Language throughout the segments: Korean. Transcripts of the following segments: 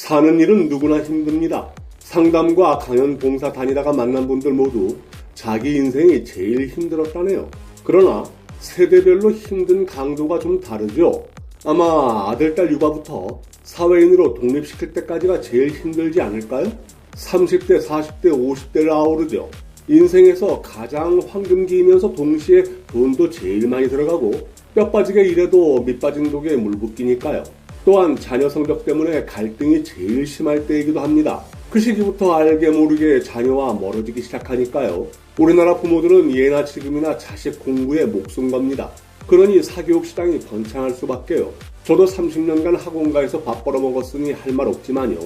사는 일은 누구나 힘듭니다. 상담과 강연 봉사 다니다가 만난 분들 모두 자기 인생이 제일 힘들었다네요. 그러나 세대별로 힘든 강도가 좀 다르죠. 아마 아들, 딸 육아부터 사회인으로 독립시킬 때까지가 제일 힘들지 않을까요? 30대, 40대, 50대를 아우르죠. 인생에서 가장 황금기이면서 동시에 돈도 제일 많이 들어가고 뼈 빠지게 일해도 밑 빠진 독에 물 붓기니까요. 또한 자녀 성적 때문에 갈등이 제일 심할 때이기도 합니다. 그 시기부터 알게 모르게 자녀와 멀어지기 시작하니까요. 우리나라 부모들은 예나 지금이나 자식 공부에 목숨 겁니다. 그러니 사교육 시장이 번창할 수밖에요. 저도 30년간 학원가에서 밥 벌어먹었으니 할 말 없지만요.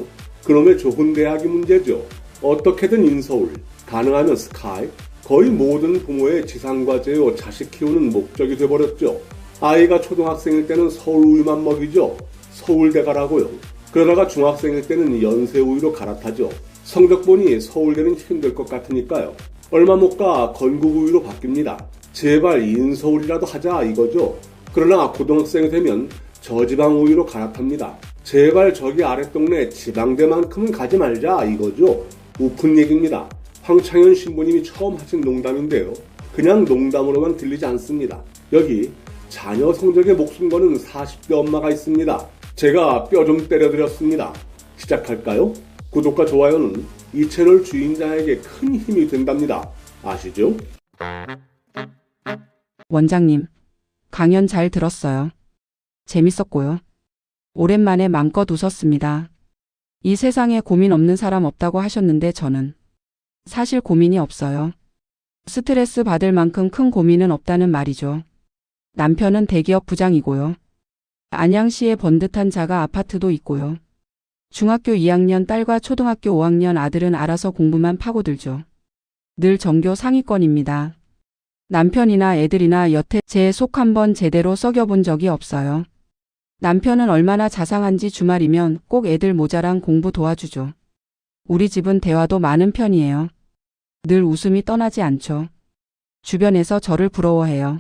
그놈의 좋은 대학이 문제죠. 어떻게든 인서울, 가능하면 스카이, 거의 모든 부모의 지상과제요 자식 키우는 목적이 돼버렸죠. 아이가 초등학생일 때는 서울 우유만 먹이죠. 서울대 가라고요. 그러다가 중학생일 때는 연세 우유로 갈아타죠. 성적 보니 서울대는 힘들 것 같으니까요. 얼마 못 가 건국 우유로 바뀝니다. 제발 인서울이라도 하자 이거죠. 그러나 고등학생이 되면 저지방 우유로 갈아탑니다. 제발 저기 아랫동네 지방대만큼은 가지 말자 이거죠. 우픈 얘기입니다. 황창현 신부님이 처음 하신 농담인데요. 그냥 농담으로만 들리지 않습니다. 여기 자녀 성적에 목숨 거는 40대 엄마가 있습니다. 제가 뼈 좀 때려드렸습니다. 시작할까요? 구독과 좋아요는 이 채널 주인장에게 큰 힘이 된답니다. 아시죠? 원장님, 강연 잘 들었어요. 재밌었고요. 오랜만에 맘껏 웃었습니다. 이 세상에 고민 없는 사람 없다고 하셨는데 저는 사실 고민이 없어요. 스트레스 받을 만큼 큰 고민은 없다는 말이죠. 남편은 대기업 부장이고요. 안양시에 번듯한 자가 아파트도 있고요. 중학교 2학년 딸과 초등학교 5학년 아들은 알아서 공부만 파고들죠. 늘 전교 상위권입니다. 남편이나 애들이나 여태 제 속 한번 제대로 썩여본 적이 없어요. 남편은 얼마나 자상한지 주말이면 꼭 애들 모자랑 공부 도와주죠. 우리 집은 대화도 많은 편이에요. 늘 웃음이 떠나지 않죠. 주변에서 저를 부러워해요.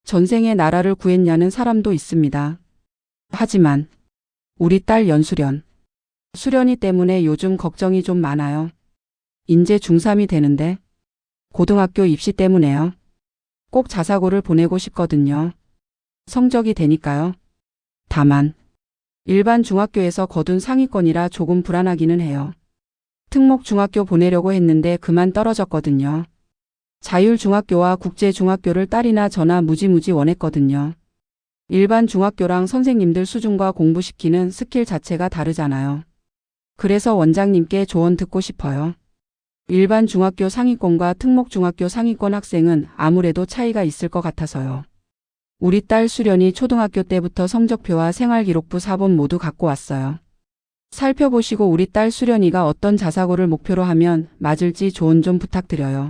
전생에 나라를 구했냐는 사람도 있습니다. 하지만 우리 딸 연수련. 수련이 때문에 요즘 걱정이 좀 많아요. 이제 중3이 되는데 고등학교 입시 때문에요. 꼭 자사고를 보내고 싶거든요. 성적이 되니까요. 다만 일반 중학교에서 거둔 상위권이라 조금 불안하기는 해요. 특목중학교 보내려고 했는데 그만 떨어졌거든요. 자율중학교와 국제중학교를 딸이나 저나 무지무지 원했거든요. 일반 중학교랑 선생님들 수준과 공부시키는 스킬 자체가 다르잖아요. 그래서 원장님께 조언 듣고 싶어요. 일반 중학교 상위권과 특목중학교 상위권 학생은 아무래도 차이가 있을 것 같아서요. 우리 딸 수련이 초등학교 때부터 성적표와 생활기록부 4본 모두 갖고 왔어요. 살펴보시고 우리 딸 수련이가 어떤 자사고를 목표로 하면 맞을지 조언 좀 부탁드려요.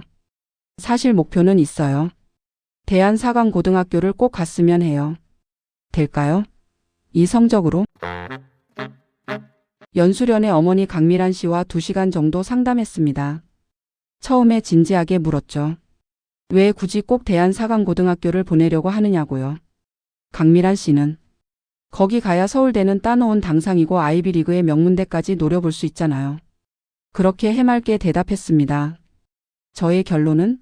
사실 목표는 있어요. 대한사관고등학교를 꼭 갔으면 해요. 될까요? 이 성적으로? 연수련의 어머니 강미란 씨와 2시간 정도 상담했습니다. 처음에 진지하게 물었죠. 왜 굳이 꼭 대한사관고등학교를 보내려고 하느냐고요. 강미란 씨는 거기 가야 서울대는 따놓은 당상이고 아이비리그의 명문대까지 노려볼 수 있잖아요. 그렇게 해맑게 대답했습니다. 저의 결론은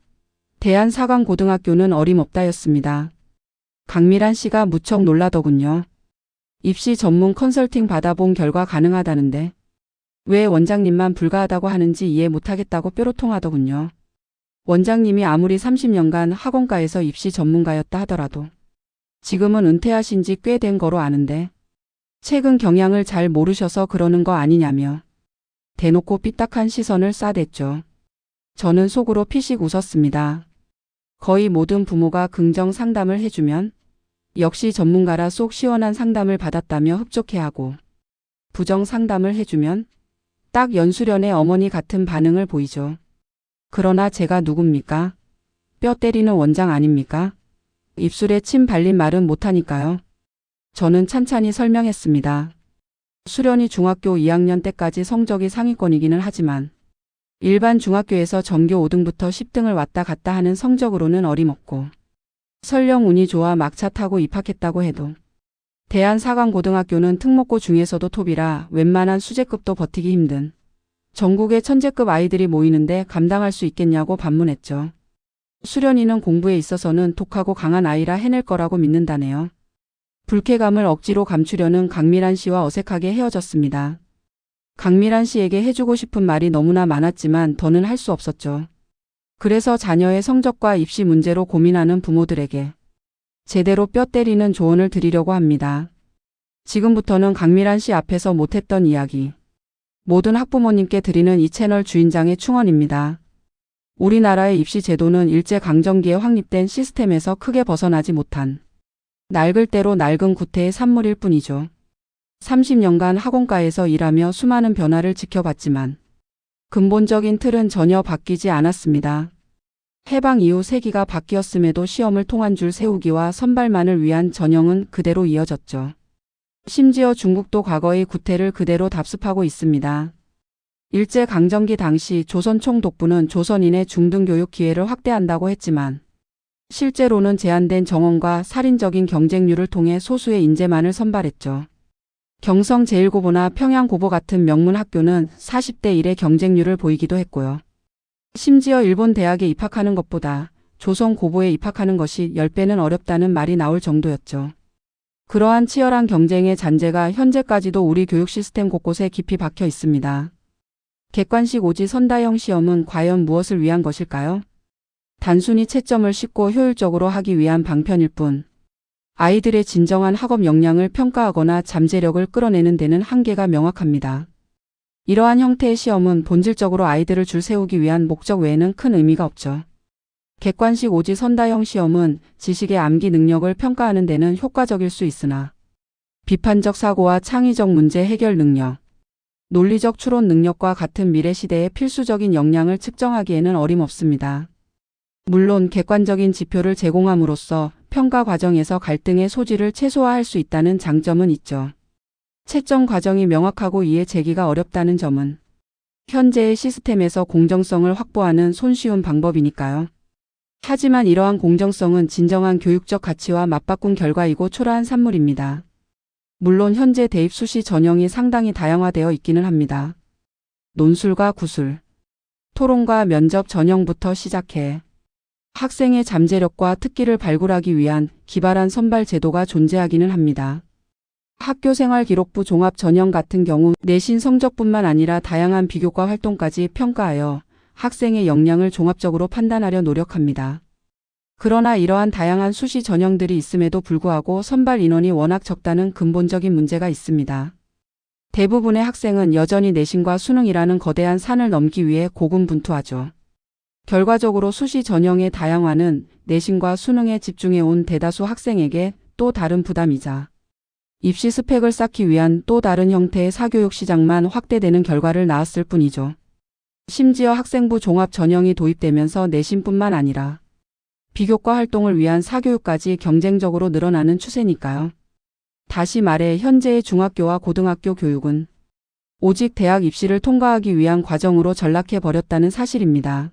대한사관고등학교는 어림없다였습니다. 강미란 씨가 무척 놀라더군요. 입시 전문 컨설팅 받아본 결과 가능하다는데 왜 원장님만 불가하다고 하는지 이해 못하겠다고 뾰로통하더군요. 원장님이 아무리 30년간 학원가에서 입시 전문가였다 하더라도 지금은 은퇴하신 지 꽤 된 거로 아는데 최근 경향을 잘 모르셔서 그러는 거 아니냐며 대놓고 삐딱한 시선을 쏴댔죠. 저는 속으로 피식 웃었습니다. 거의 모든 부모가 긍정 상담을 해주면 역시 전문가라 속 시원한 상담을 받았다며 흡족해하고 부정 상담을 해주면 딱 연수련의 어머니 같은 반응을 보이죠. 그러나 제가 누굽니까? 뼈 때리는 원장 아닙니까? 입술에 침 발린 말은 못하니까요. 저는 찬찬히 설명했습니다. 수련이 중학교 2학년 때까지 성적이 상위권이기는 하지만 일반 중학교에서 전교 5등부터 10등을 왔다 갔다 하는 성적으로는 어림없고 설령 운이 좋아 막차 타고 입학했다고 해도 대한사관고등학교는 특목고 중에서도 톱이라 웬만한 수재급도 버티기 힘든 전국의 천재급 아이들이 모이는데 감당할 수 있겠냐고 반문했죠. 수련이는 공부에 있어서는 독하고 강한 아이라 해낼 거라고 믿는다네요. 불쾌감을 억지로 감추려는 강미란 씨와 어색하게 헤어졌습니다. 강미란 씨에게 해주고 싶은 말이 너무나 많았지만 더는 할 수 없었죠. 그래서 자녀의 성적과 입시 문제로 고민하는 부모들에게 제대로 뼈 때리는 조언을 드리려고 합니다. 지금부터는 강미란 씨 앞에서 못했던 이야기. 모든 학부모님께 드리는 이 채널 주인장의 충언입니다. 우리나라의 입시 제도는 일제강점기에 확립된 시스템에서 크게 벗어나지 못한 낡을 대로 낡은 구태의 산물일 뿐이죠. 30년간 학원가에서 일하며 수많은 변화를 지켜봤지만 근본적인 틀은 전혀 바뀌지 않았습니다. 해방 이후 세기가 바뀌었음에도 시험을 통한 줄 세우기와 선발만을 위한 전형은 그대로 이어졌죠. 심지어 중국도 과거의 구태를 그대로 답습하고 있습니다. 일제강점기 당시 조선 총독부는 조선인의 중등교육 기회를 확대한다고 했지만 실제로는 제한된 정원과 살인적인 경쟁률을 통해 소수의 인재만을 선발했죠. 경성 제1고보나 평양고보 같은 명문 학교는 40대 1의 경쟁률을 보이기도 했고요. 심지어 일본 대학에 입학하는 것보다 조선 고보에 입학하는 것이 10배는 어렵다는 말이 나올 정도였죠. 그러한 치열한 경쟁의 잔재가 현재까지도 우리 교육 시스템 곳곳에 깊이 박혀 있습니다. 객관식 오지 선다형 시험은 과연 무엇을 위한 것일까요? 단순히 채점을 쉽고 효율적으로 하기 위한 방편일 뿐 아이들의 진정한 학업 역량을 평가하거나 잠재력을 끌어내는 데는 한계가 명확합니다. 이러한 형태의 시험은 본질적으로 아이들을 줄 세우기 위한 목적 외에는 큰 의미가 없죠. 객관식 오지 선다형 시험은 지식의 암기 능력을 평가하는 데는 효과적일 수 있으나 비판적 사고와 창의적 문제 해결 능력, 논리적 추론 능력과 같은 미래 시대의 필수적인 역량을 측정하기에는 어림없습니다. 물론 객관적인 지표를 제공함으로써 평가 과정에서 갈등의 소지를 최소화할 수 있다는 장점은 있죠. 채점 과정이 명확하고 이해 제기가 어렵다는 점은 현재의 시스템에서 공정성을 확보하는 손쉬운 방법이니까요. 하지만 이러한 공정성은 진정한 교육적 가치와 맞바꾼 결과이고 초라한 산물입니다. 물론 현재 대입 수시 전형이 상당히 다양화되어 있기는 합니다. 논술과 구술, 토론과 면접 전형부터 시작해 학생의 잠재력과 특기를 발굴하기 위한 기발한 선발 제도가 존재하기는 합니다. 학교생활기록부 종합 전형 같은 경우 내신 성적뿐만 아니라 다양한 비교과 활동까지 평가하여 학생의 역량을 종합적으로 판단하려 노력합니다. 그러나 이러한 다양한 수시 전형들이 있음에도 불구하고 선발 인원이 워낙 적다는 근본적인 문제가 있습니다. 대부분의 학생은 여전히 내신과 수능이라는 거대한 산을 넘기 위해 고군분투하죠. 결과적으로 수시 전형의 다양화는 내신과 수능에 집중해온 대다수 학생에게 또 다른 부담이자 입시 스펙을 쌓기 위한 또 다른 형태의 사교육 시장만 확대되는 결과를 낳았을 뿐이죠. 심지어 학생부 종합 전형이 도입되면서 내신뿐만 아니라 비교과 활동을 위한 사교육까지 경쟁적으로 늘어나는 추세니까요. 다시 말해 현재의 중학교와 고등학교 교육은 오직 대학 입시를 통과하기 위한 과정으로 전락해버렸다는 사실입니다.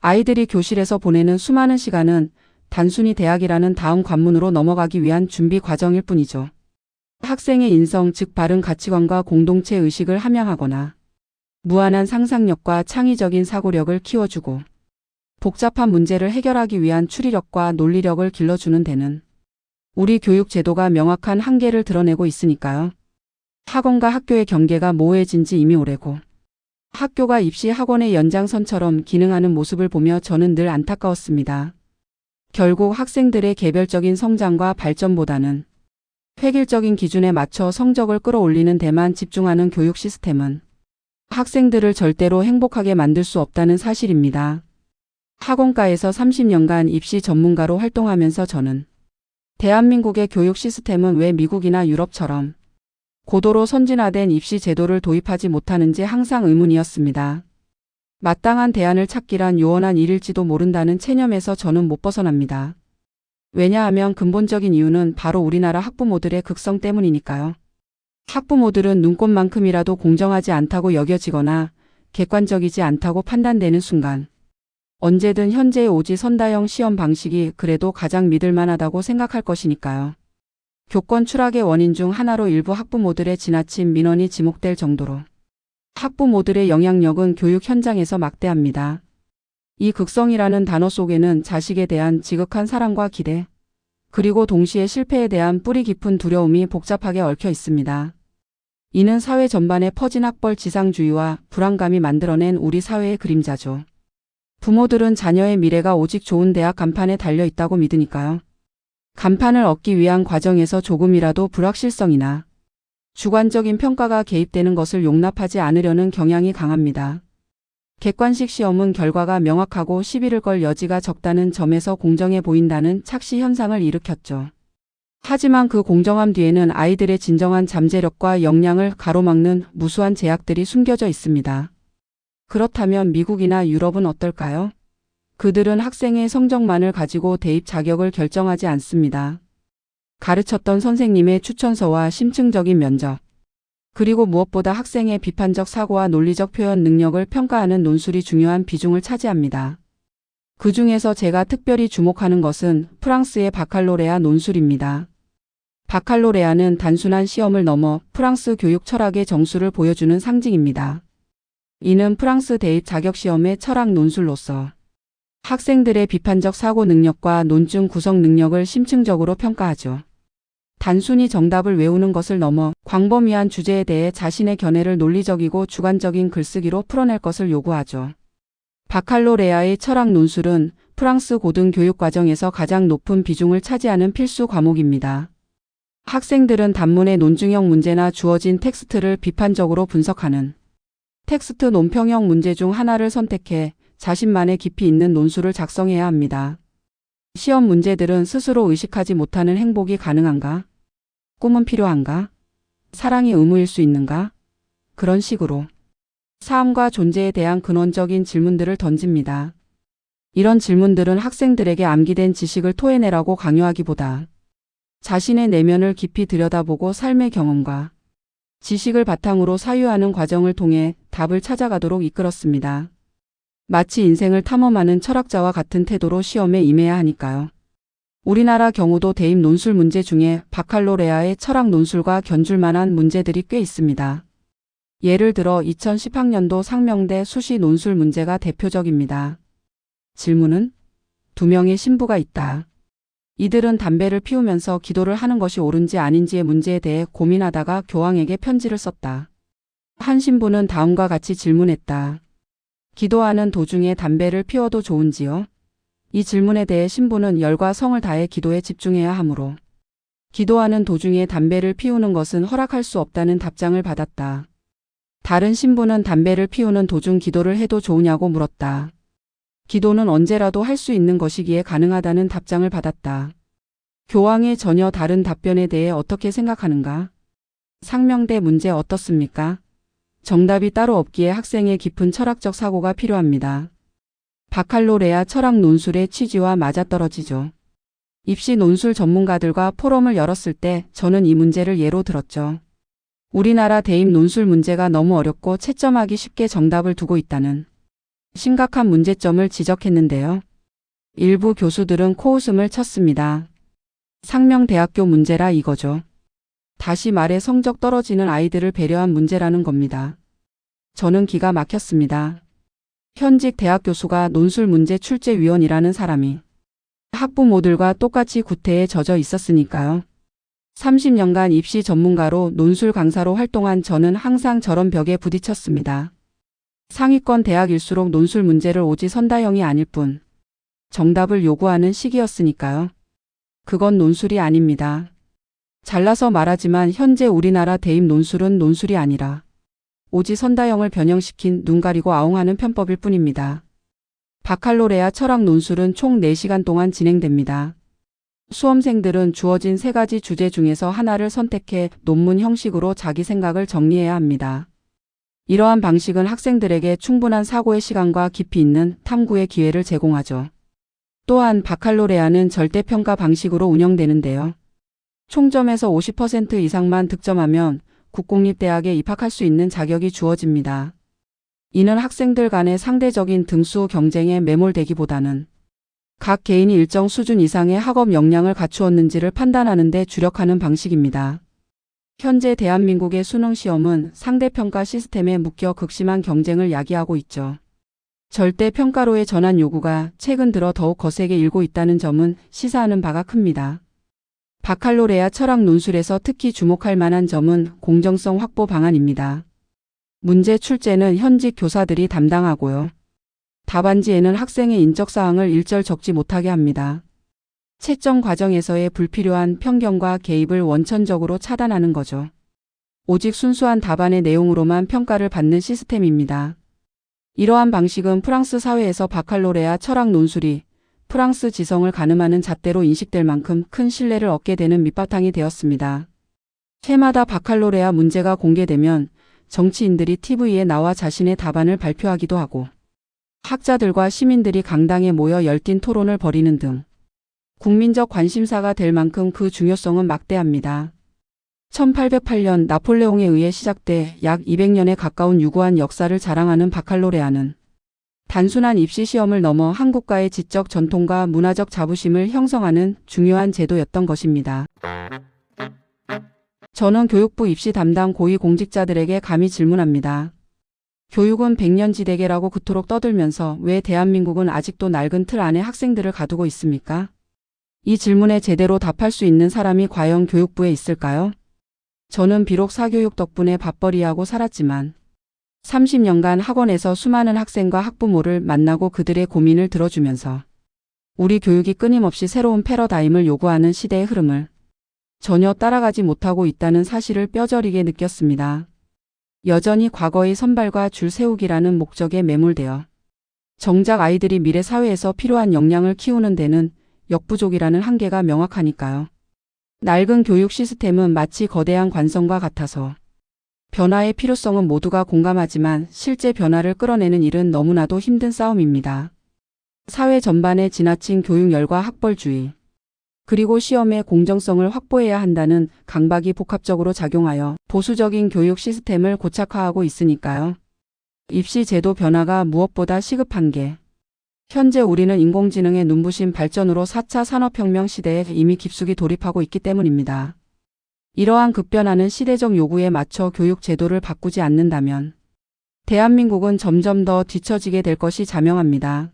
아이들이 교실에서 보내는 수많은 시간은 단순히 대학이라는 다음 관문으로 넘어가기 위한 준비 과정일 뿐이죠. 학생의 인성 즉 바른 가치관과 공동체 의식을 함양하거나 무한한 상상력과 창의적인 사고력을 키워주고 복잡한 문제를 해결하기 위한 추리력과 논리력을 길러주는 데는 우리 교육 제도가 명확한 한계를 드러내고 있으니까요. 학원과 학교의 경계가 모호해진 지 이미 오래고 학교가 입시 학원의 연장선처럼 기능하는 모습을 보며 저는 늘 안타까웠습니다. 결국 학생들의 개별적인 성장과 발전보다는 획일적인 기준에 맞춰 성적을 끌어올리는 데만 집중하는 교육 시스템은 학생들을 절대로 행복하게 만들 수 없다는 사실입니다. 학원가에서 30년간 입시 전문가로 활동하면서 저는 대한민국의 교육 시스템은 왜 미국이나 유럽처럼 고도로 선진화된 입시 제도를 도입하지 못하는지 항상 의문이었습니다. 마땅한 대안을 찾기란 요원한 일일지도 모른다는 체념에서 저는 못 벗어납니다. 왜냐하면 근본적인 이유는 바로 우리나라 학부모들의 극성 때문이니까요. 학부모들은 눈꽃만큼이라도 공정하지 않다고 여겨지거나 객관적이지 않다고 판단되는 순간 언제든 현재의 오지 선다형 시험 방식이 그래도 가장 믿을 만하다고 생각할 것이니까요. 교권 추락의 원인 중 하나로 일부 학부모들의 지나친 민원이 지목될 정도로 학부모들의 영향력은 교육 현장에서 막대합니다. 이 극성이라는 단어 속에는 자식에 대한 지극한 사랑과 기대, 그리고 동시에 실패에 대한 뿌리 깊은 두려움이 복잡하게 얽혀 있습니다. 이는 사회 전반에 퍼진 학벌 지상주의와 불안감이 만들어낸 우리 사회의 그림자죠. 부모들은 자녀의 미래가 오직 좋은 대학 간판에 달려 있다고 믿으니까요. 간판을 얻기 위한 과정에서 조금이라도 불확실성이나 주관적인 평가가 개입되는 것을 용납하지 않으려는 경향이 강합니다. 객관식 시험은 결과가 명확하고 시비를 걸 여지가 적다는 점에서 공정해 보인다는 착시 현상을 일으켰죠. 하지만 그 공정함 뒤에는 아이들의 진정한 잠재력과 역량을 가로막는 무수한 제약들이 숨겨져 있습니다. 그렇다면 미국이나 유럽은 어떨까요? 그들은 학생의 성적만을 가지고 대입 자격을 결정하지 않습니다. 가르쳤던 선생님의 추천서와 심층적인 면접, 그리고 무엇보다 학생의 비판적 사고와 논리적 표현 능력을 평가하는 논술이 중요한 비중을 차지합니다. 그 중에서 제가 특별히 주목하는 것은 프랑스의 바칼로레아 논술입니다. 바칼로레아는 단순한 시험을 넘어 프랑스 교육 철학의 정수를 보여주는 상징입니다. 이는 프랑스 대입 자격시험의 철학 논술로서 학생들의 비판적 사고 능력과 논증 구성 능력을 심층적으로 평가하죠. 단순히 정답을 외우는 것을 넘어 광범위한 주제에 대해 자신의 견해를 논리적이고 주관적인 글쓰기로 풀어낼 것을 요구하죠. 바칼로레아의 철학 논술은 프랑스 고등교육 과정에서 가장 높은 비중을 차지하는 필수 과목입니다. 학생들은 단문의 논증형 문제나 주어진 텍스트를 비판적으로 분석하는 텍스트 논평형 문제 중 하나를 선택해 자신만의 깊이 있는 논술을 작성해야 합니다. 시험 문제들은 스스로 의식하지 못하는 행복이 가능한가? 꿈은 필요한가? 사랑이 의무일 수 있는가? 그런 식으로 삶과 존재에 대한 근원적인 질문들을 던집니다. 이런 질문들은 학생들에게 암기된 지식을 토해내라고 강요하기보다 자신의 내면을 깊이 들여다보고 삶의 경험과 지식을 바탕으로 사유하는 과정을 통해 답을 찾아가도록 이끌었습니다. 마치 인생을 탐험하는 철학자와 같은 태도로 시험에 임해야 하니까요. 우리나라 경우도 대입 논술 문제 중에 바칼로레아의 철학 논술과 견줄 만한 문제들이 꽤 있습니다. 예를 들어 2010학년도 상명대 수시 논술 문제가 대표적입니다. 질문은 2명의 신부가 있다. 이들은 담배를 피우면서 기도를 하는 것이 옳은지 아닌지의 문제에 대해 고민하다가 교황에게 편지를 썼다. 한 신부는 다음과 같이 질문했다. 기도하는 도중에 담배를 피워도 좋은지요? 이 질문에 대해 신부는 열과 성을 다해 기도에 집중해야 하므로 기도하는 도중에 담배를 피우는 것은 허락할 수 없다는 답장을 받았다. 다른 신부는 담배를 피우는 도중 기도를 해도 좋으냐고 물었다. 기도는 언제라도 할 수 있는 것이기에 가능하다는 답장을 받았다. 교황의 전혀 다른 답변에 대해 어떻게 생각하는가? 상명대 문제 어떻습니까? 정답이 따로 없기에 학생의 깊은 철학적 사고가 필요합니다. 바칼로레아 철학 논술의 취지와 맞아떨어지죠. 입시 논술 전문가들과 포럼을 열었을 때 저는 이 문제를 예로 들었죠. 우리나라 대입 논술 문제가 너무 어렵고 채점하기 쉽게 정답을 두고 있다는 심각한 문제점을 지적했는데요. 일부 교수들은 코웃음을 쳤습니다. 상명대학교 문제라 이거죠. 다시 말해 성적 떨어지는 아이들을 배려한 문제라는 겁니다. 저는 기가 막혔습니다. 현직 대학 교수가 논술 문제 출제위원이라는 사람이 학부모들과 똑같이 구태에 젖어 있었으니까요. 30년간 입시 전문가로 논술 강사로 활동한 저는 항상 저런 벽에 부딪혔습니다. 상위권 대학일수록 논술 문제를 오지 선다형이 아닐 뿐 정답을 요구하는 시기였으니까요. 그건 논술이 아닙니다. 잘라서 말하지만 현재 우리나라 대입 논술은 논술이 아니라 오지 선다형을 변형시킨 눈 가리고 아웅하는 편법일 뿐입니다. 바칼로레아 철학 논술은 총 4시간 동안 진행됩니다. 수험생들은 주어진 3가지 주제 중에서 하나를 선택해 논문 형식으로 자기 생각을 정리해야 합니다. 이러한 방식은 학생들에게 충분한 사고의 시간과 깊이 있는 탐구의 기회를 제공하죠. 또한 바칼로레아는 절대평가 방식으로 운영되는데요. 총점에서 50% 이상만 득점하면 국공립대학에 입학할 수 있는 자격이 주어집니다. 이는 학생들 간의 상대적인 등수 경쟁에 매몰되기보다는 각 개인이 일정 수준 이상의 학업 역량을 갖추었는지를 판단하는 데 주력하는 방식입니다. 현재 대한민국의 수능 시험은 상대평가 시스템에 묶여 극심한 경쟁을 야기하고 있죠. 절대 평가로의 전환 요구가 최근 들어 더욱 거세게 일고 있다는 점은 시사하는 바가 큽니다. 바칼로레아 철학 논술에서 특히 주목할 만한 점은 공정성 확보 방안입니다. 문제 출제는 현직 교사들이 담당하고요. 답안지에는 학생의 인적사항을 일절 적지 못하게 합니다. 채점 과정에서의 불필요한 편견과 개입을 원천적으로 차단하는 거죠. 오직 순수한 답안의 내용으로만 평가를 받는 시스템입니다. 이러한 방식은 프랑스 사회에서 바칼로레아 철학 논술이 프랑스 지성을 가늠하는 잣대로 인식될 만큼 큰 신뢰를 얻게 되는 밑바탕이 되었습니다. 해마다 바칼로레아 문제가 공개되면 정치인들이 TV에 나와 자신의 답안을 발표하기도 하고 학자들과 시민들이 강당에 모여 열띤 토론을 벌이는 등 국민적 관심사가 될 만큼 그 중요성은 막대합니다. 1808년 나폴레옹에 의해 시작돼 약 200년에 가까운 유구한 역사를 자랑하는 바칼로레아는 단순한 입시 시험을 넘어 한국과의 지적 전통과 문화적 자부심을 형성하는 중요한 제도였던 것입니다. 저는 교육부 입시 담당 고위 공직자들에게 감히 질문합니다. 교육은 백년지대계라고 그토록 떠들면서 왜 대한민국은 아직도 낡은 틀 안에 학생들을 가두고 있습니까? 이 질문에 제대로 답할 수 있는 사람이 과연 교육부에 있을까요? 저는 비록 사교육 덕분에 밥벌이하고 살았지만 30년간 학원에서 수많은 학생과 학부모를 만나고 그들의 고민을 들어주면서 우리 교육이 끊임없이 새로운 패러다임을 요구하는 시대의 흐름을 전혀 따라가지 못하고 있다는 사실을 뼈저리게 느꼈습니다. 여전히 과거의 선발과 줄 세우기라는 목적에 매몰되어 정작 아이들이 미래 사회에서 필요한 역량을 키우는 데는 역부족이라는 한계가 명확하니까요. 낡은 교육 시스템은 마치 거대한 관성과 같아서 변화의 필요성은 모두가 공감하지만 실제 변화를 끌어내는 일은 너무나도 힘든 싸움입니다. 사회 전반에 지나친 교육열과 학벌주의, 그리고 시험의 공정성을 확보해야 한다는 강박이 복합적으로 작용하여 보수적인 교육 시스템을 고착화하고 있으니까요. 입시 제도 변화가 무엇보다 시급한 게 현재 우리는 인공지능의 눈부신 발전으로 4차 산업혁명 시대에 이미 깊숙이 돌입하고 있기 때문입니다. 이러한 급변하는 시대적 요구에 맞춰 교육 제도를 바꾸지 않는다면 대한민국은 점점 더 뒤처지게 될 것이 자명합니다.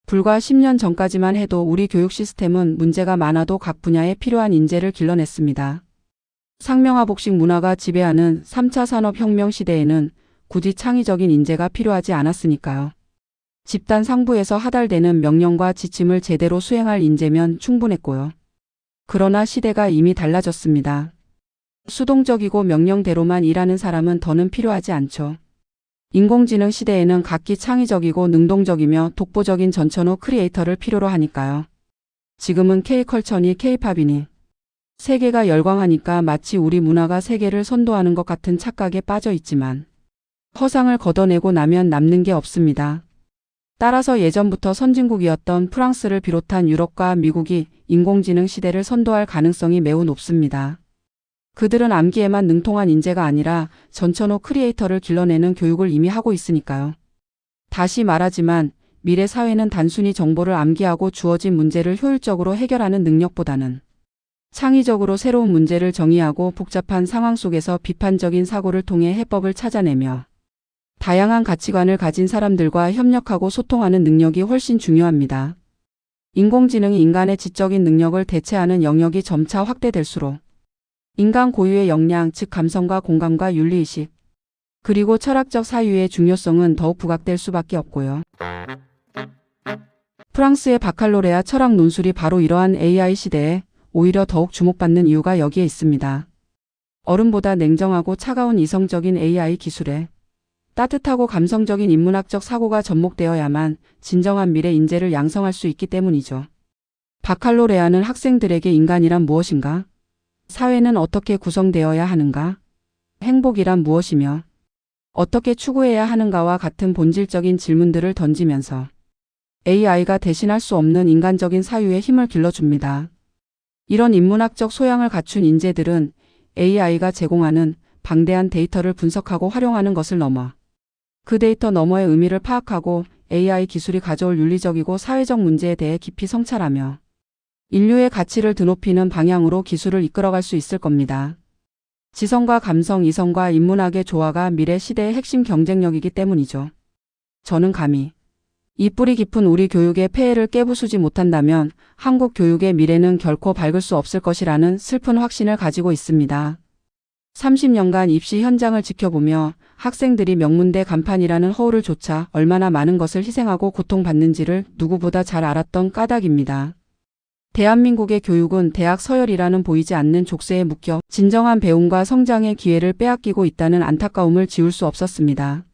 불과 10년 전까지만 해도 우리 교육 시스템은 문제가 많아도 각 분야에 필요한 인재를 길러냈습니다. 상명하 복식 문화가 지배하는 3차 산업혁명 시대에는 굳이 창의적인 인재가 필요하지 않았으니까요. 집단 상부에서 하달되는 명령과 지침을 제대로 수행할 인재면 충분했고요. 그러나 시대가 이미 달라졌습니다. 수동적이고 명령대로만 일하는 사람은 더는 필요하지 않죠. 인공지능 시대에는 각기 창의적이고 능동적이며 독보적인 전천후 크리에이터를 필요로 하니까요. 지금은 K컬처니 K팝이니 세계가 열광하니까 마치 우리 문화가 세계를 선도하는 것 같은 착각에 빠져 있지만 허상을 걷어내고 나면 남는 게 없습니다. 따라서 예전부터 선진국이었던 프랑스를 비롯한 유럽과 미국이 인공지능 시대를 선도할 가능성이 매우 높습니다. 그들은 암기에만 능통한 인재가 아니라 전천후 크리에이터를 길러내는 교육을 이미 하고 있으니까요. 다시 말하지만 미래 사회는 단순히 정보를 암기하고 주어진 문제를 효율적으로 해결하는 능력보다는 창의적으로 새로운 문제를 정의하고 복잡한 상황 속에서 비판적인 사고를 통해 해법을 찾아내며 다양한 가치관을 가진 사람들과 협력하고 소통하는 능력이 훨씬 중요합니다. 인공지능이 인간의 지적인 능력을 대체하는 영역이 점차 확대될수록 인간 고유의 역량, 즉 감성과 공감과 윤리의식, 그리고 철학적 사유의 중요성은 더욱 부각될 수밖에 없고요. 프랑스의 바칼로레아 철학 논술이 바로 이러한 AI 시대에 오히려 더욱 주목받는 이유가 여기에 있습니다. 어른보다 냉정하고 차가운 이성적인 AI 기술에 따뜻하고 감성적인 인문학적 사고가 접목되어야만 진정한 미래 인재를 양성할 수 있기 때문이죠. 바칼로레아는 학생들에게 인간이란 무엇인가? 사회는 어떻게 구성되어야 하는가? 행복이란 무엇이며 어떻게 추구해야 하는가와 같은 본질적인 질문들을 던지면서 AI가 대신할 수 없는 인간적인 사유에 힘을 길러줍니다. 이런 인문학적 소양을 갖춘 인재들은 AI가 제공하는 방대한 데이터를 분석하고 활용하는 것을 넘어 그 데이터 너머의 의미를 파악하고 AI 기술이 가져올 윤리적이고 사회적 문제에 대해 깊이 성찰하며 인류의 가치를 드높이는 방향으로 기술을 이끌어갈 수 있을 겁니다. 지성과 감성, 이성과 인문학의 조화가 미래 시대의 핵심 경쟁력이기 때문이죠. 저는 감히 이 뿌리 깊은 우리 교육의 폐해를 깨부수지 못한다면 한국 교육의 미래는 결코 밝을 수 없을 것이라는 슬픈 확신을 가지고 있습니다. 30년간 입시 현장을 지켜보며 학생들이 명문대 간판이라는 허울을 조차 얼마나 많은 것을 희생하고 고통받는지를 누구보다 잘 알았던 까닭입니다. 대한민국의 교육은 대학 서열이라는 보이지 않는 족쇄에 묶여 진정한 배움과 성장의 기회를 빼앗기고 있다는 안타까움을 지울 수 없었습니다.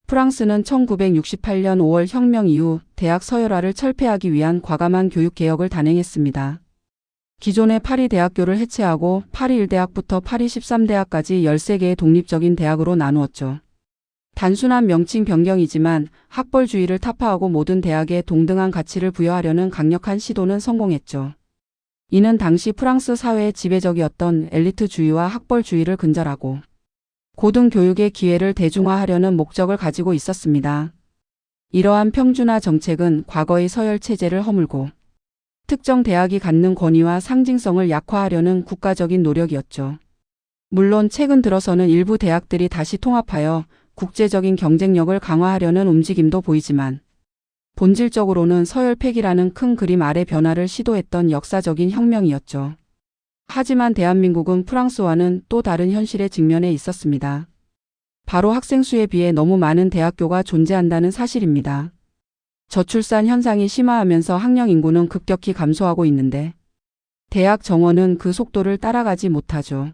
프랑스는 1968년 5월 혁명 이후 대학 서열화를 철폐하기 위한 과감한 교육개혁을 단행했습니다. 기존의 파리 대학교를 해체하고 파리 1대학부터 파리 13대학까지 13개의 독립적인 대학으로 나누었죠. 단순한 명칭 변경이지만 학벌주의를 타파하고 모든 대학에 동등한 가치를 부여하려는 강력한 시도는 성공했죠. 이는 당시 프랑스 사회의 지배적이었던 엘리트주의와 학벌주의를 근절하고 고등교육의 기회를 대중화하려는 목적을 가지고 있었습니다. 이러한 평준화 정책은 과거의 서열 체제를 허물고 특정 대학이 갖는 권위와 상징성을 약화하려는 국가적인 노력이었죠. 물론 최근 들어서는 일부 대학들이 다시 통합하여 국제적인 경쟁력을 강화하려는 움직임도 보이지만 본질적으로는 서열 폐기라는 큰 그림 아래 변화를 시도했던 역사적인 혁명이었죠. 하지만 대한민국은 프랑스와는 또 다른 현실에 직면해 있었습니다. 바로 학생 수에 비해 너무 많은 대학교가 존재한다는 사실입니다. 저출산 현상이 심화하면서 학령 인구는 급격히 감소하고 있는데 대학 정원은 그 속도를 따라가지 못하죠.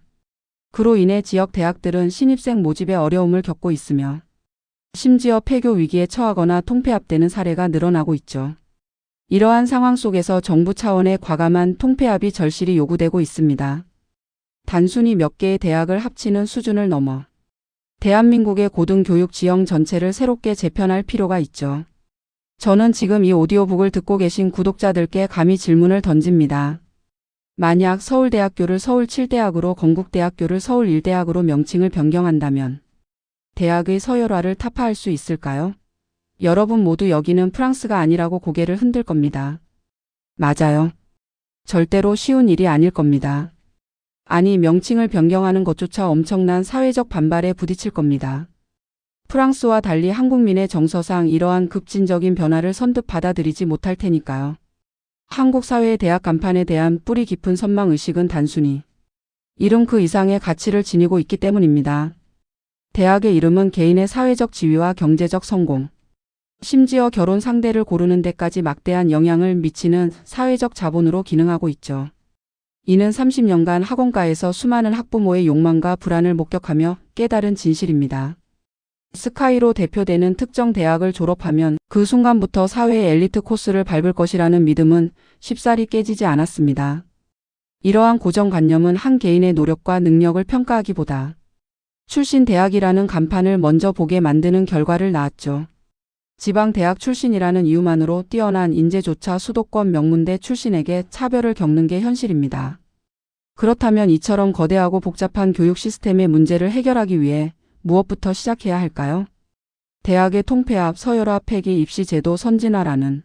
그로 인해 지역 대학들은 신입생 모집에 어려움을 겪고 있으며 심지어 폐교 위기에 처하거나 통폐합되는 사례가 늘어나고 있죠. 이러한 상황 속에서 정부 차원의 과감한 통폐합이 절실히 요구되고 있습니다. 단순히 몇 개의 대학을 합치는 수준을 넘어 대한민국의 고등교육 지형 전체를 새롭게 재편할 필요가 있죠. 저는 지금 이 오디오북을 듣고 계신 구독자들께 감히 질문을 던집니다. 만약 서울대학교를 서울 7대학으로 건국대학교를 서울 1대학으로 명칭을 변경한다면 대학의 서열화를 타파할 수 있을까요? 여러분 모두 여기는 프랑스가 아니라고 고개를 흔들 겁니다. 맞아요. 절대로 쉬운 일이 아닐 겁니다. 아니, 명칭을 변경하는 것조차 엄청난 사회적 반발에 부딪힐 겁니다. 프랑스와 달리 한국민의 정서상 이러한 급진적인 변화를 선뜻 받아들이지 못할 테니까요. 한국 사회의 대학 간판에 대한 뿌리 깊은 선망의식은 단순히 이름 그 이상의 가치를 지니고 있기 때문입니다. 대학의 이름은 개인의 사회적 지위와 경제적 성공, 심지어 결혼 상대를 고르는 데까지 막대한 영향을 미치는 사회적 자본으로 기능하고 있죠. 이는 30년간 학원가에서 수많은 학부모의 욕망과 불안을 목격하며 깨달은 진실입니다. 스카이로 대표되는 특정 대학을 졸업하면 그 순간부터 사회의 엘리트 코스를 밟을 것이라는 믿음은 쉽사리 깨지지 않았습니다. 이러한 고정관념은 한 개인의 노력과 능력을 평가하기보다 출신 대학이라는 간판을 먼저 보게 만드는 결과를 낳았죠. 지방대학 출신이라는 이유만으로 뛰어난 인재조차 수도권 명문대 출신에게 차별을 겪는 게 현실입니다. 그렇다면 이처럼 거대하고 복잡한 교육 시스템의 문제를 해결하기 위해 무엇부터 시작해야 할까요? 대학의 통폐합, 서열화 폐기, 입시제도 선진화라는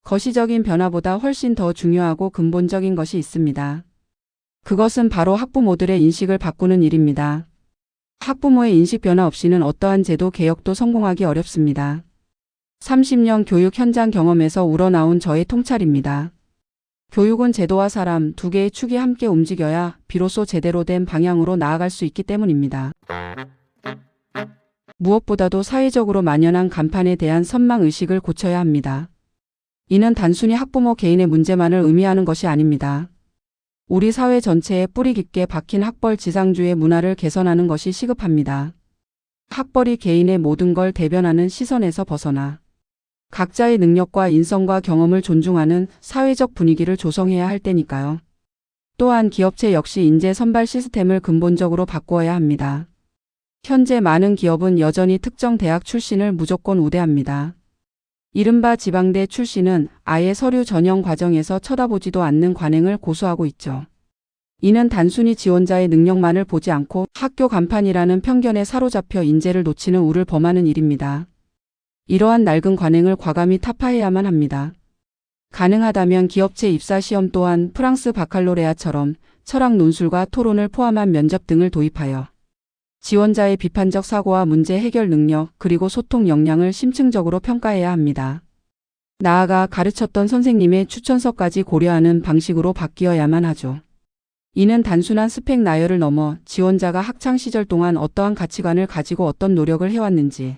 거시적인 변화보다 훨씬 더 중요하고 근본적인 것이 있습니다. 그것은 바로 학부모들의 인식을 바꾸는 일입니다. 학부모의 인식 변화 없이는 어떠한 제도 개혁도 성공하기 어렵습니다. 30년 교육 현장 경험에서 우러나온 저의 통찰입니다. 교육은 제도와 사람 두 개의 축이 함께 움직여야 비로소 제대로 된 방향으로 나아갈 수 있기 때문입니다. 무엇보다도 사회적으로 만연한 간판에 대한 선망의식을 고쳐야 합니다. 이는 단순히 학부모 개인의 문제만을 의미하는 것이 아닙니다. 우리 사회 전체에 뿌리 깊게 박힌 학벌 지상주의 문화를 개선하는 것이 시급합니다. 학벌이 개인의 모든 걸 대변하는 시선에서 벗어나 각자의 능력과 인성과 경험을 존중하는 사회적 분위기를 조성해야 할 때니까요. 또한 기업체 역시 인재 선발 시스템을 근본적으로 바꾸어야 합니다. 현재 많은 기업은 여전히 특정 대학 출신을 무조건 우대합니다. 이른바 지방대 출신은 아예 서류 전형 과정에서 쳐다보지도 않는 관행을 고수하고 있죠. 이는 단순히 지원자의 능력만을 보지 않고 학교 간판이라는 편견에 사로잡혀 인재를 놓치는 우를 범하는 일입니다. 이러한 낡은 관행을 과감히 타파해야만 합니다. 가능하다면 기업체 입사 시험 또한 프랑스 바칼로레아처럼 철학 논술과 토론을 포함한 면접 등을 도입하여 지원자의 비판적 사고와 문제 해결 능력 그리고 소통 역량을 심층적으로 평가해야 합니다. 나아가 가르쳤던 선생님의 추천서까지 고려하는 방식으로 바뀌어야만 하죠. 이는 단순한 스펙 나열을 넘어 지원자가 학창 시절 동안 어떠한 가치관을 가지고 어떤 노력을 해왔는지,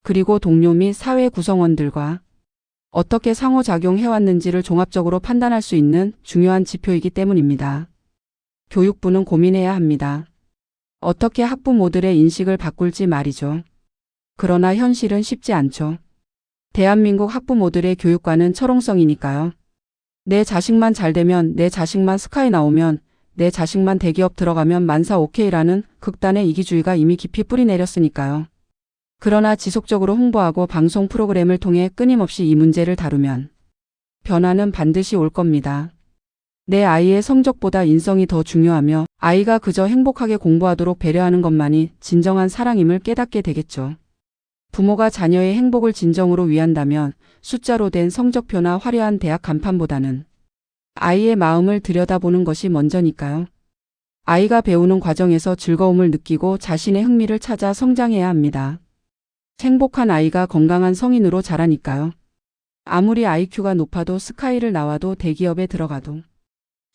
그리고 동료 및 사회 구성원들과 어떻게 상호작용해왔는지를 종합적으로 판단할 수 있는 중요한 지표이기 때문입니다. 교육부는 고민해야 합니다. 어떻게 학부모들의 인식을 바꿀지 말이죠. 그러나 현실은 쉽지 않죠. 대한민국 학부모들의 교육관은 철옹성이니까요. 내 자식만 잘 되면, 내 자식만 스카이 나오면, 내 자식만 대기업 들어가면 만사 오케이라는 극단의 이기주의가 이미 깊이 뿌리내렸으니까요. 그러나 지속적으로 홍보하고 방송 프로그램을 통해 끊임없이 이 문제를 다루면 변화는 반드시 올 겁니다. 내 아이의 성적보다 인성이 더 중요하며 아이가 그저 행복하게 공부하도록 배려하는 것만이 진정한 사랑임을 깨닫게 되겠죠. 부모가 자녀의 행복을 진정으로 위한다면 숫자로 된 성적표나 화려한 대학 간판보다는 아이의 마음을 들여다보는 것이 먼저니까요. 아이가 배우는 과정에서 즐거움을 느끼고 자신의 흥미를 찾아 성장해야 합니다. 행복한 아이가 건강한 성인으로 자라니까요. 아무리 IQ가 높아도 스카이를 나와도 대기업에 들어가도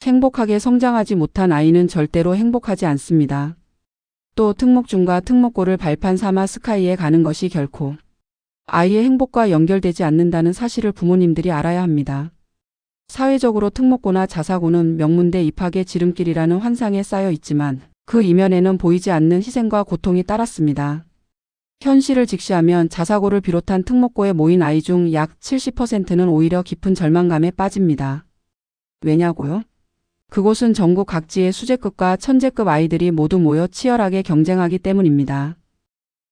행복하게 성장하지 못한 아이는 절대로 행복하지 않습니다. 또 특목중과 특목고를 발판 삼아 스카이에 가는 것이 결코 아이의 행복과 연결되지 않는다는 사실을 부모님들이 알아야 합니다. 사회적으로 특목고나 자사고는 명문대 입학의 지름길이라는 환상에 쌓여 있지만 그 이면에는 보이지 않는 희생과 고통이 따랐습니다. 현실을 직시하면 자사고를 비롯한 특목고에 모인 아이 중 약 70%는 오히려 깊은 절망감에 빠집니다. 왜냐고요? 그곳은 전국 각지의 수재급과 천재급 아이들이 모두 모여 치열하게 경쟁하기 때문입니다.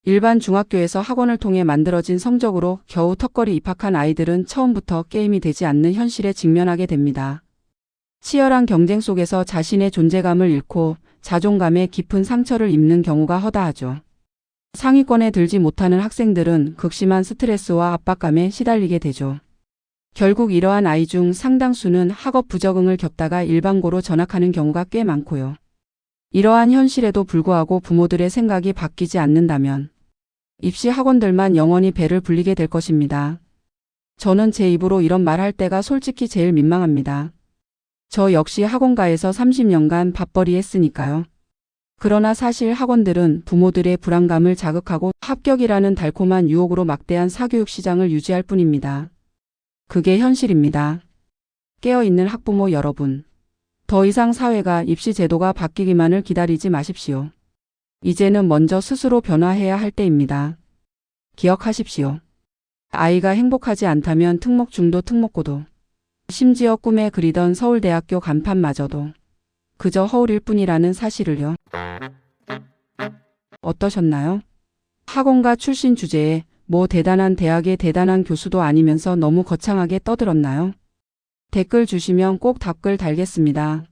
일반 중학교에서 학원을 통해 만들어진 성적으로 겨우 턱걸이 입학한 아이들은 처음부터 게임이 되지 않는 현실에 직면하게 됩니다. 치열한 경쟁 속에서 자신의 존재감을 잃고 자존감에 깊은 상처를 입는 경우가 허다하죠. 상위권에 들지 못하는 학생들은 극심한 스트레스와 압박감에 시달리게 되죠. 결국 이러한 아이 중 상당수는 학업 부적응을 겪다가 일반고로 전학하는 경우가 꽤 많고요. 이러한 현실에도 불구하고 부모들의 생각이 바뀌지 않는다면 입시 학원들만 영원히 배를 불리게 될 것입니다. 저는 제 입으로 이런 말할 때가 솔직히 제일 민망합니다. 저 역시 학원가에서 30년간 밥벌이 했으니까요. 그러나 사실 학원들은 부모들의 불안감을 자극하고 합격이라는 달콤한 유혹으로 막대한 사교육 시장을 유지할 뿐입니다. 그게 현실입니다. 깨어있는 학부모 여러분. 더 이상 사회가 입시 제도가 바뀌기만을 기다리지 마십시오. 이제는 먼저 스스로 변화해야 할 때입니다. 기억하십시오. 아이가 행복하지 않다면 특목중도 특목고도 심지어 꿈에 그리던 서울대학교 간판마저도 그저 허울일 뿐이라는 사실을요. 어떠셨나요? 학원가 출신 주제에 뭐 대단한 대학의 대단한 교수도 아니면서 너무 거창하게 떠들었나요? 댓글 주시면 꼭 답글 달겠습니다.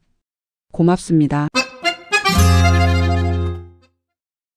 고맙습니다.